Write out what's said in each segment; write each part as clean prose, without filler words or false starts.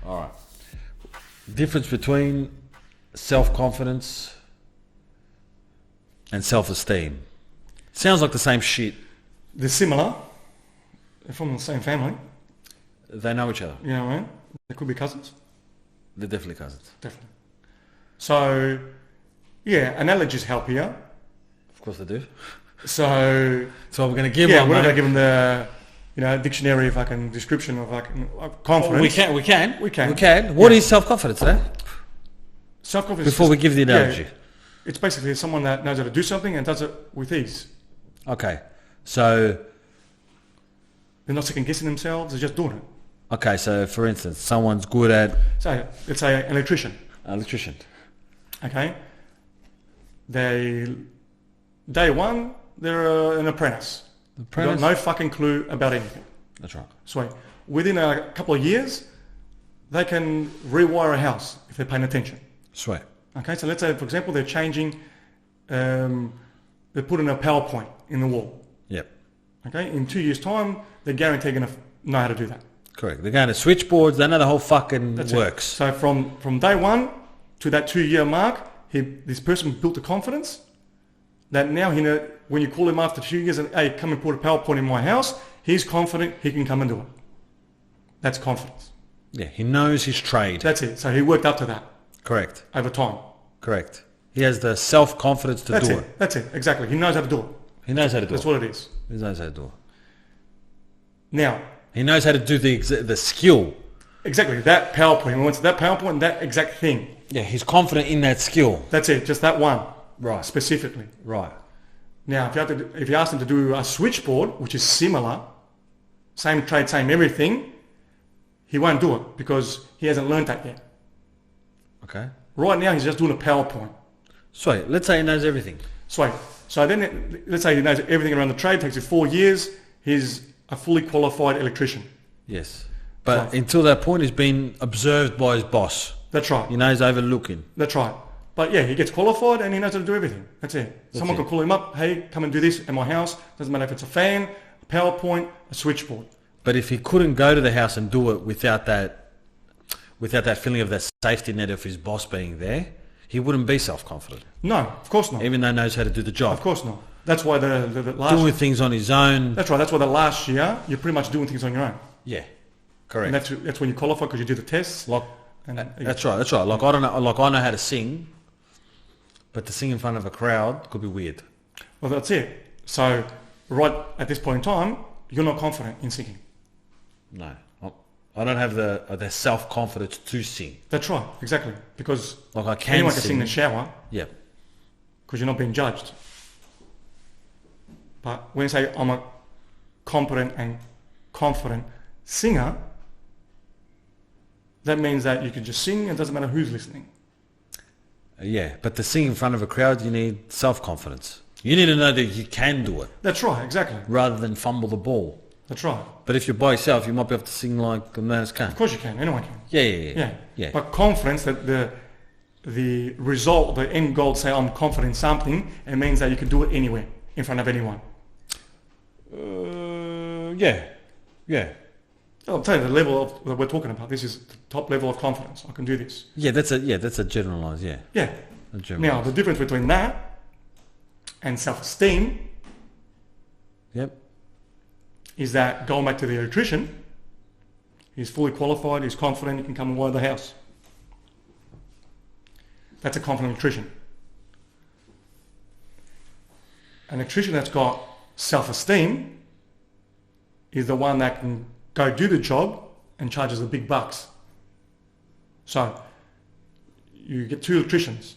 All right. Difference between self-confidence and self-esteem. Sounds like the same shit. They're similar. They're from the same family. They know each other. You know what I mean? They could be cousins. They're definitely cousins. Definitely. So, yeah, analogies help here. Of course they do. So we're going to give yeah, one. we're not going to give them the dictionary fucking description of confidence. We can. We What is self-confidence then? Self-confidence. Before we give the analogy. Yeah, it's basically someone that knows how to do something and does it with ease. Okay. So they're not second guessing themselves, they're just doing it. Okay, so for instance, someone's good at... So let's say an electrician. Okay. Day one, they're an apprentice. They've got no fucking clue about anything. That's right. So within a couple of years, they can rewire a house if they're paying attention. Sweet. Okay, so let's say, for example, they're changing, they're putting a PowerPoint in the wall. Yep. Okay, in 2 years' time, they're guaranteed going to know how to do that. Correct. They're going to switchboards, they know the whole fucking works. So from day one to that 2 year mark, this person built the confidence that now when you call him after 2 years and, hey, come and put a PowerPoint in my house, he's confident he can come and do it. That's confidence. Yeah, he knows his trade. That's it. So he worked up to that. Correct. Over time. Correct. He has the self-confidence to do it. That's it, exactly. He knows how to do it. He knows how to do That's what it is. He knows how to do it. Now, he knows how to do the skill. Exactly, that PowerPoint. He wants that PowerPoint, that exact thing. Yeah, he's confident in that skill. That's it, just that one. Right. Specifically. Right. Now, if you ask him to do a switchboard, which is similar, same trade, same everything, he won't do it because he hasn't learned that yet. Okay. Right now, he's just doing a PowerPoint. Sweet. Let's say he knows everything. Sweet. So then, let's say he knows everything around the trade, takes him 4 years, he's a fully qualified electrician. Yes. But until that point, he's been observed by his boss. That's right. He knows overlooking. That's right. But yeah, he gets qualified and he knows how to do everything. That's it. Someone can call him up, hey, come and do this at my house. Doesn't matter if it's a fan, a PowerPoint, a switchboard. But if he couldn't go to the house and do it without that feeling of that safety net of his boss being there, he wouldn't be self-confident. No, of course not. Even though he knows how to do the job. Of course not. That's why the last... Doing things on his own. That's right. That's why the last year, you're pretty much doing things on your own. Yeah. Correct. And that's when you qualify because you do the tests. That's right. Like I don't know. Like I know how to sing, but to sing in front of a crowd could be weird. Well, that's it. So right at this point in time, you're not confident in singing. No, I don't have the self-confidence to sing. That's right. Exactly. Because like anyone can sing in the shower. Yep. Because you're not being judged. But when you say I'm a competent and confident singer, that means that you can just sing and it doesn't matter who's listening. Yeah, but to sing in front of a crowd, you need self-confidence. You need to know that you can do it. That's right, exactly. Rather than fumble the ball. That's right. But if you're by yourself, you might be able to sing like a man's can. Of course you can. Anyone can. Yeah. But confidence, that the result, the end goal, say I'm confident in something, it means that you can do it anywhere, in front of anyone. Yeah. I'll tell you the level that we're talking about. This is the top level of confidence. I can do this. Yeah, that's a generalized. Yeah. Yeah. Now the difference between that and self-esteem. Yep. Is that going back to the electrician? He's fully qualified. He's confident. He can come and wire the house. That's a confident electrician. An electrician that's got self-esteem is the one that can go do the job and charges the big bucks. So you get two electricians.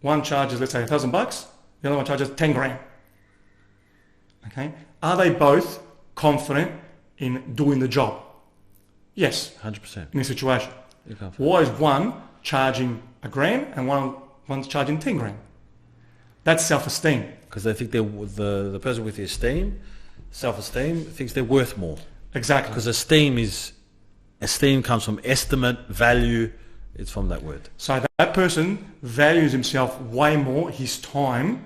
One charges, let's say, $1,000. The other one charges 10 grand. Okay. Are they both confident in doing the job? Yes. 100%. In this situation. Why is one charging $1,000 and one's charging 10 grand? That's self-esteem. Because they think the person with the self-esteem thinks they're worth more. Exactly. Because esteem comes from estimate, value. It's from that word. So that person values himself way more, his time,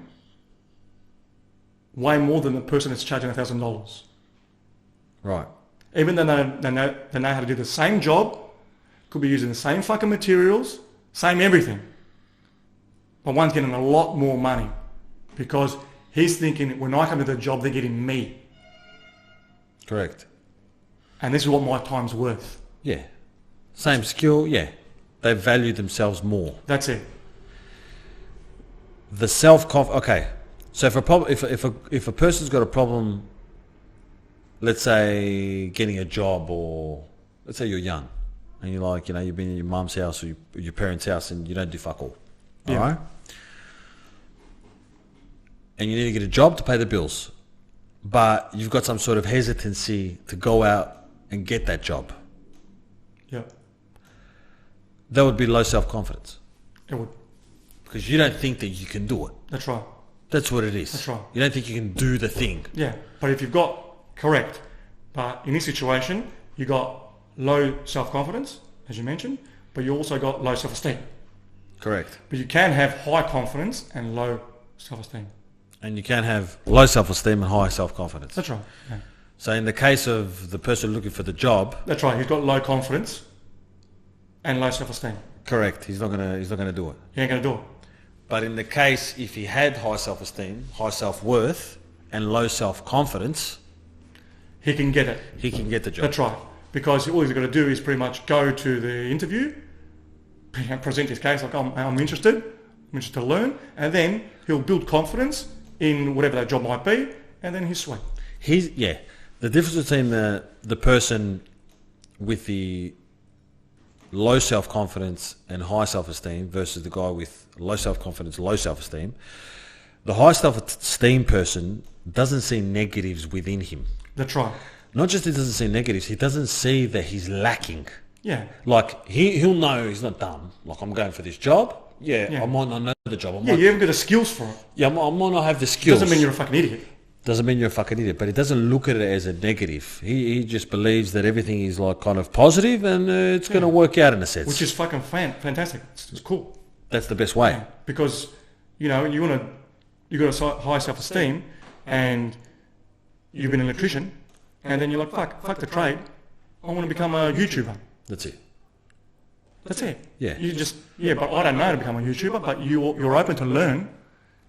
way more than the person that's charging $1,000. Right. Even though they know how to do the same job could be using the same fucking materials, same everything. But one's getting a lot more money because he's thinking when I come to the job, they're getting me. Correct. And this is what my time's worth. Yeah. Same skill, yeah. They value themselves more. That's it. The okay. So if a person's got a problem, let's say getting a job, or let's say you're young and you're like, you've been in your mum's house or your parents' house and you don't do fuck all. Yeah. All right? And you need to get a job to pay the bills, but you've got some sort of hesitancy to go out and get that job. Yeah. That would be low self-confidence. It would. Because you don't think that you can do it. That's right. That's what it is. That's right. You don't think you can do the thing. Yeah. But if you've got, correct. But in this situation, you got low self-confidence, as you mentioned, but you also got low self-esteem. Correct. But you can have high confidence and low self-esteem. And you can have low self-esteem and high self-confidence. That's right. Yeah. So in the case of the person looking for the job, that's right. He's got low confidence and low self-esteem. correct. He's not gonna do it. He ain't gonna do it. But in the case if he had high self-esteem, high self-worth, and low self-confidence, He can get it. he can get the job. That's right. Because all he's got to do is pretty much go to the interview, present his case like I'm interested to learn, and then he'll build confidence in whatever that job might be, and then he's sweet. The difference between the person with the low self-confidence and high self-esteem versus the guy with low self-confidence, low self-esteem, the high self-esteem person doesn't see negatives within him. That's right. Not just he doesn't see negatives, he doesn't see that he's lacking. Yeah. Like, he'll know he's not dumb. Like, I'm going for this job. Yeah. I might not know the job. You haven't got the skills for it. Yeah, I might not have the skills. Doesn't mean you're a fucking idiot. Doesn't mean you're a fucking idiot, but he doesn't look at it as a negative. He just believes that everything is like kind of positive and it's going to work out in a sense. Which is fucking fantastic. It's cool. That's the best way. Yeah. Because, you got a high self-esteem and you've been an electrician and then you're like, fuck the trade. I want to become a YouTuber. That's it. That's it. Yeah. But I don't know how to become a YouTuber, but you're open to learn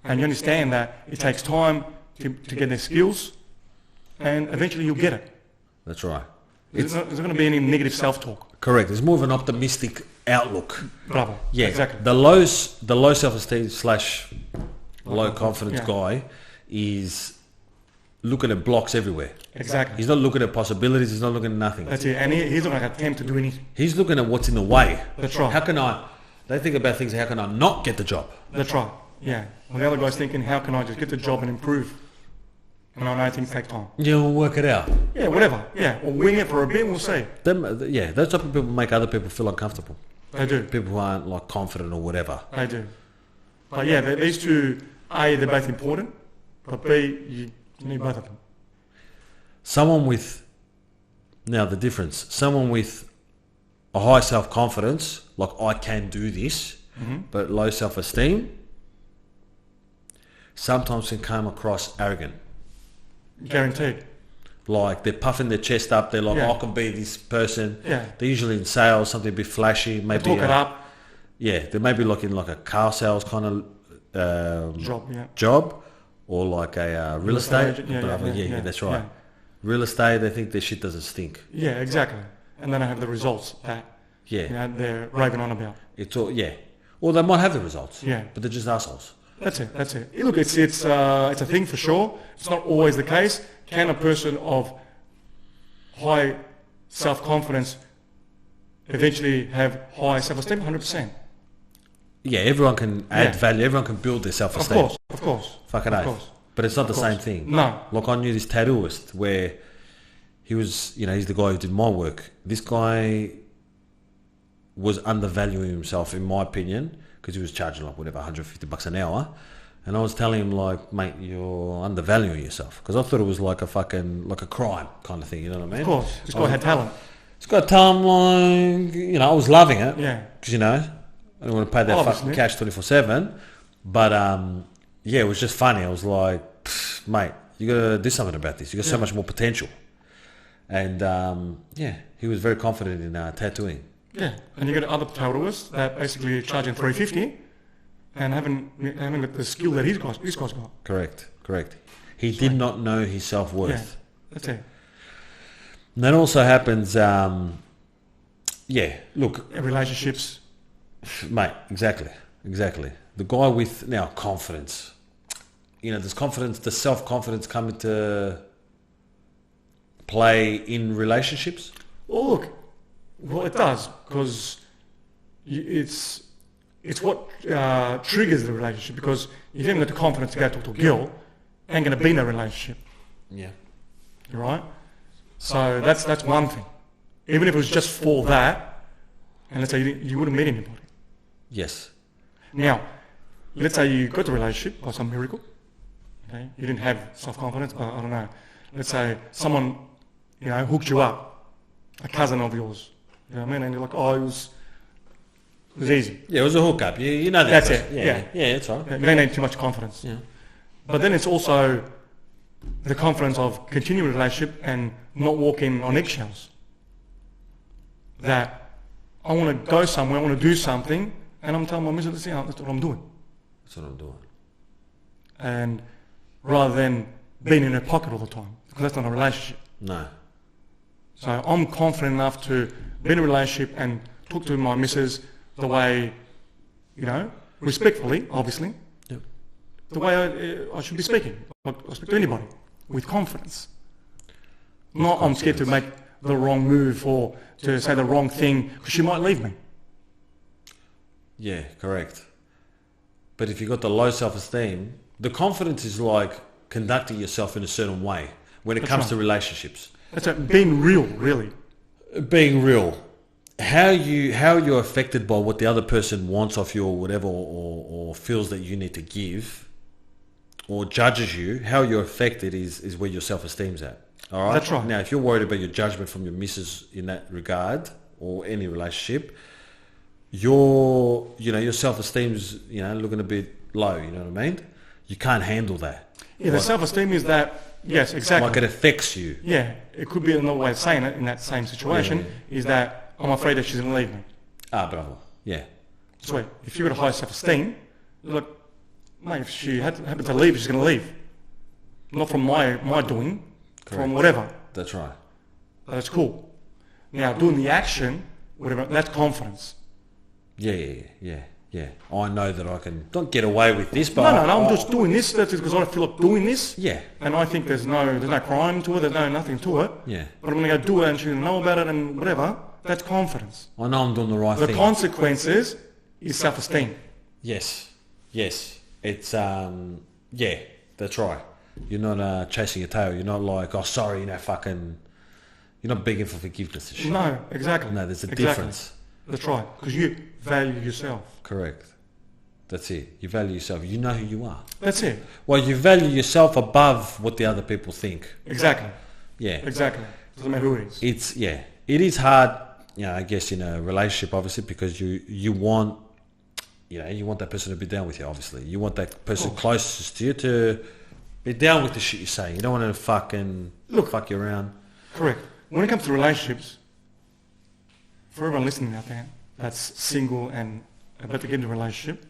and you understand that it takes time to get their skills and eventually you'll get it. That's right. There's not going to be any negative self-talk. Correct. It's more of an optimistic outlook. Bravo. Yeah. Exactly. The low self-esteem / low confidence guy is looking at blocks everywhere. Exactly. He's not looking at possibilities. He's not looking at nothing. That's it. And he's not going to attempt to do anything. He's looking at what's in the way. That's right. They think about things, how can I not get the job? That's right. Yeah. Well, the other guy's thinking, how can I just get the job and improve? And I know things take time. Yeah, we'll work it out. Yeah, whatever. Yeah, we'll wing it for a bit, we'll see. Those type of people make other people feel uncomfortable. They do. People who aren't like confident or whatever. They do. But yeah, these two, A, they're both important, but B, you need both of them. Someone with a high self-confidence, like I can do this, but low self-esteem, sometimes can come across arrogant. Guaranteed. Like they're puffing their chest up, they're like, I can be this person. Yeah. They're usually in sales, something a bit flashy, maybe talk it up. Yeah, they may be like in like a car sales kind of job, or like a real estate. Yeah, that's right. Yeah. Real estate, they think their shit doesn't stink. Yeah, exactly. And then I have the results that they're raving on about. It's all Or they might have the results. Yeah. But they're just assholes. That's it. Look, it's a thing for sure. It's not always the case. Can a person of high self-confidence eventually have high self-esteem? 100%. Yeah, everyone can add value. Everyone can build their self-esteem. Of course. Fucking oath. But it's not the same thing. No. Like I knew this tattooist where he was, he's the guy who did my work. This guy was undervaluing himself, in my opinion, because he was charging like whatever, $150 an hour. And I was telling him like, mate, you're undervaluing yourself. Because I thought it was like a crime kind of thing, you know what I mean? Of course. This guy had talent. This guy had talent, like, I was loving it. Yeah. Because, I don't want to pay that fucking cash 24/7. But, it was just funny. I was like, mate, you got to do something about this. You got so much more potential. And, he was very confident in tattooing. Yeah, and you get other tourists that basically charging $350 and haven't got the skill that these guys got. Correct. He did not know his self-worth. Yeah, that's it. And that also happens, look, Relationships. mate, exactly. The guy with, now, confidence. Does self-confidence come into play in relationships? Well, it does, because it's what triggers the relationship, because if you haven't got the confidence to go talk to a girl, ain't going to be no relationship. Yeah. You're right? So that's one thing. Even if it was just for that, and let's say you wouldn't meet anybody. Yes. Now, let's say you got the relationship by some miracle. Okay? You didn't have self-confidence, but I don't know. Let's say someone, hooked you up, a cousin of yours. You know what I mean? And you're like, oh, it was easy. Yeah, it was a hookup. You know that. That's person. it. Yeah, that's right. You don't need too much confidence. Yeah. But then it's also the confidence of continuing a relationship and not walking on eggshells. That I want to go somewhere, I want to do something, and I'm telling my missus, that's what I'm doing. That's what I'm doing. And rather than being in her pocket all the time, because that's not a relationship. No. So I'm confident enough to be in a relationship and talk to my missus the way, respectfully, obviously, Yep. the way I should be speaking. I speak to anybody with confidence. Not I'm scared to make the wrong move or to say the wrong thing because she might leave me. Yeah, correct. But if you've got the low self-esteem, the confidence is like conducting yourself in a certain way when it comes to relationships. That's it, being real, really. Being real. How you're affected by what the other person wants of you or whatever, or feels that you need to give, or judges you, how you're affected is where your self-esteem's at. All right? That's right. Now, if you're worried about your judgment from your missus in that regard, or any relationship, your self-esteem's, looking a bit low, you know what I mean? You can't handle that. Yeah, the self-esteem is that, yes, exactly. Like it affects you. Yeah, it could be another way of saying it in that same situation, is that I'm afraid that she's going to leave me. Ah, bravo. Yeah. Sweet. If you've got a high self-esteem, look, mate, if she happens to leave, she's going to leave. Not from my doing, Correct. from whatever. That's right. That's cool. Now, doing the action, whatever, that's confidence. Yeah. I know that I can not get away with this, but No, I'm just doing this. That's because I feel like doing this. Yeah. And I think there's no crime to it. There's nothing to it. Yeah. But I'm going to go do it, and she's going to know about it, and whatever. That's confidence. I know I'm doing the right The thing. consequences is self-esteem. Yes. It's that's right. You're not chasing your tail. You're not like, oh, sorry, fucking. You're not begging for forgiveness and shit. No, exactly. No, there's a difference. That's right. Because you value yourself. Correct. That's it. You value yourself. You know who you are. That's it. Well, you value yourself above what the other people think. Exactly. Yeah. Exactly. Doesn't matter who it is. It is hard, I guess in a relationship, obviously, because you want, you want that person to be down with you, obviously. You want that person closest to you to be down with the shit you're saying. You don't want to fuck you around. Correct. When it comes to relationships, for everyone listening out there that's single and about to get into a relationship,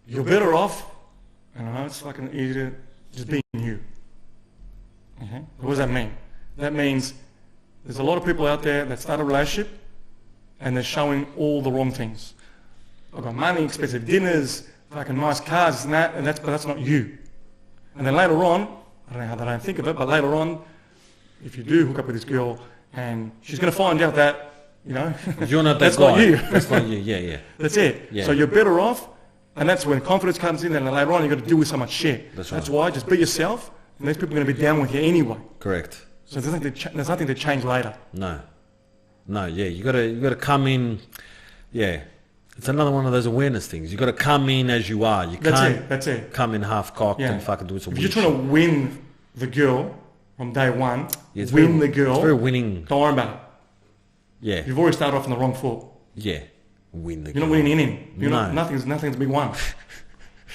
you're better off, and I know it's fucking easy to just being you. Okay? What does that mean? That means there's a lot of people out there that start a relationship and they're showing all the wrong things. I've got money, expensive dinners, fucking nice cars and that, but that's not you. And then later on, I don't know how they don't think of it, but later on, if you do hook up with this girl and she's going to find out that, you're not that that's guy. not you. That's not you. Yeah. That's it. Yeah. So you're better off, and that's when confidence comes in, and then later on you've got to deal with so much shit. That's right. That's why, just be yourself, and these people are going to be down with you anyway. Correct. So there's nothing to change later. No, yeah, you gotta come in. Yeah, it's another one of those awareness things. You gotta come in as you are. You can't That's it. come in half cocked and fucking do some If weird you're trying shit. to win the girl from day one, Yeah, win the girl, It's very winning. don't worry about it. Yeah, You've already started off on the wrong foot. yeah, win the You're girl. not winning in. No. Nothing's to be won.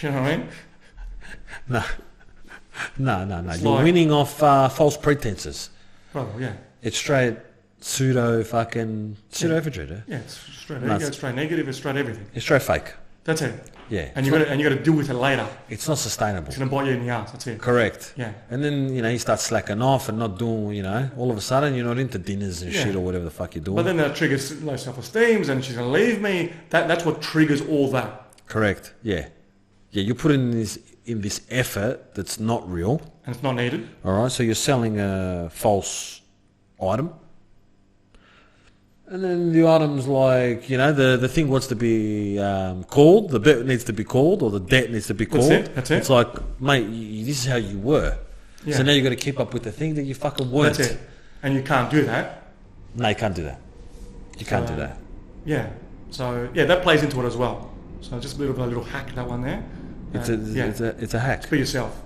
You know what I mean? No. It's You're like- winning off false pretenses. Brother, yeah. It's straight. pseudo infantry. Yeah, it's straight No, ego, it's straight negative, it's straight everything. It's straight fake. That's it. Yeah. And you got to deal with it later. It's not sustainable. It's gonna bite you in the ass. That's it. Correct. Yeah. And then, you start slacking off and not doing, all of a sudden you're not into dinners and Yeah. shit or whatever the fuck you're doing. But then that triggers low self-esteem, and she's gonna leave me. That's what triggers all that. Correct. Yeah. Yeah, you put in this effort that's not real. And it's not needed. All right. So you're selling a false item. And then the item's like, the thing wants to be called, the bet needs to be called, or the debt needs to be called. That's it. It's like, mate, this is how you were. Yeah. So now you've got to keep up with the thing that you fucking weren't. That's it. And you can't do that. No, you can't do that. You can't do that. Yeah. So yeah, that plays into it as well. So just a little hack, that one there. It's a hack. Be yourself.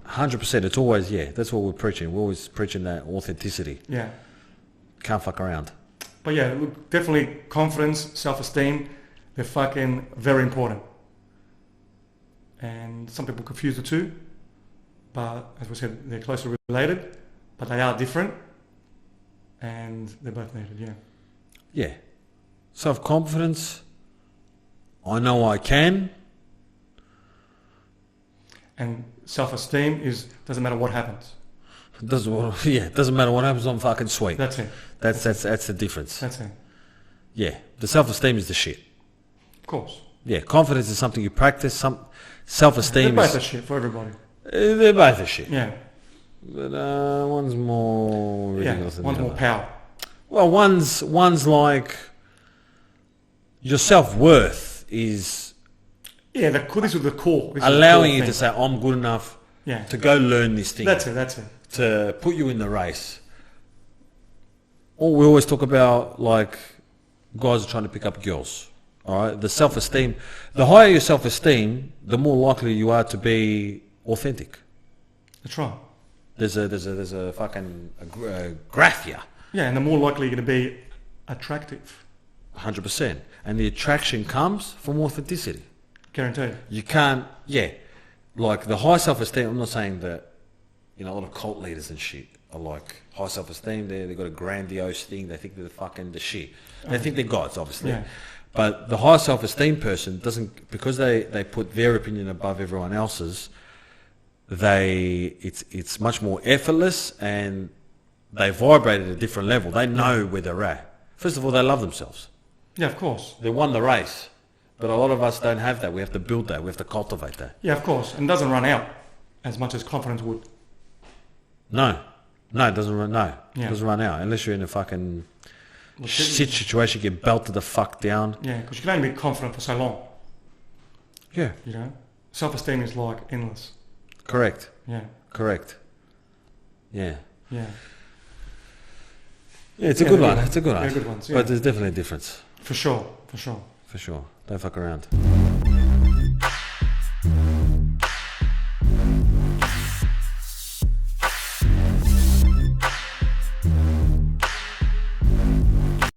100%. It's always, that's what we're preaching. We're always preaching that authenticity. Yeah. Can't fuck around. But yeah, look, definitely confidence, self-esteem, they're fucking very important. And some people confuse the two, but as we said, they're closely related, but they are different, and they're both needed, yeah. Yeah. Self-confidence, I know I can. And self-esteem doesn't matter what happens. It doesn't matter what happens, I'm fucking sweet. That's it. That's the difference. That's it. Yeah. The self-esteem is the shit. Of course. Yeah. Confidence is something you practice. Self-esteem They're both a shit for everybody. They're both a shit. Yeah. But one's more ridiculous than one's the more other. power. Well, one's like your self-worth is this is the core. This is allowing the you core to say, I'm good enough thing. to go learn this thing. That's it. To put you in the race. Or we always talk about, like, guys are trying to pick up girls. All right, the self-esteem. The higher your self-esteem, the more likely you are to be authentic. That's right. There's a fucking graph here. Yeah, and the more likely you're going to be attractive. 100%. And the attraction comes from authenticity. Guaranteed. You can't, like the high self-esteem, I'm not saying that, a lot of cult leaders and shit are like high self-esteem, they've got a grandiose thing, they think they're fucking the shit. They think they're gods, obviously. Yeah. But the high self-esteem person doesn't, because they put their opinion above everyone else's, it's much more effortless and they vibrate at a different level. They know where they're at. First of all, they love themselves. Yeah, of course. They won the race. But a lot of us don't have that. We have to build that. We have to cultivate that. Yeah, of course. And it doesn't run out as much as confidence would. No, it doesn't run. No, Yeah. it doesn't run out unless you're in a fucking shit situation. Get belted the fuck down. Yeah, because you can only be confident for so long. Yeah, Self-esteem is like endless. correct. Yeah, Yeah. yeah. Yeah, it's a good one. It's a good one. They're good ones. Yeah. But there's definitely a difference For sure. for sure. Don't fuck around.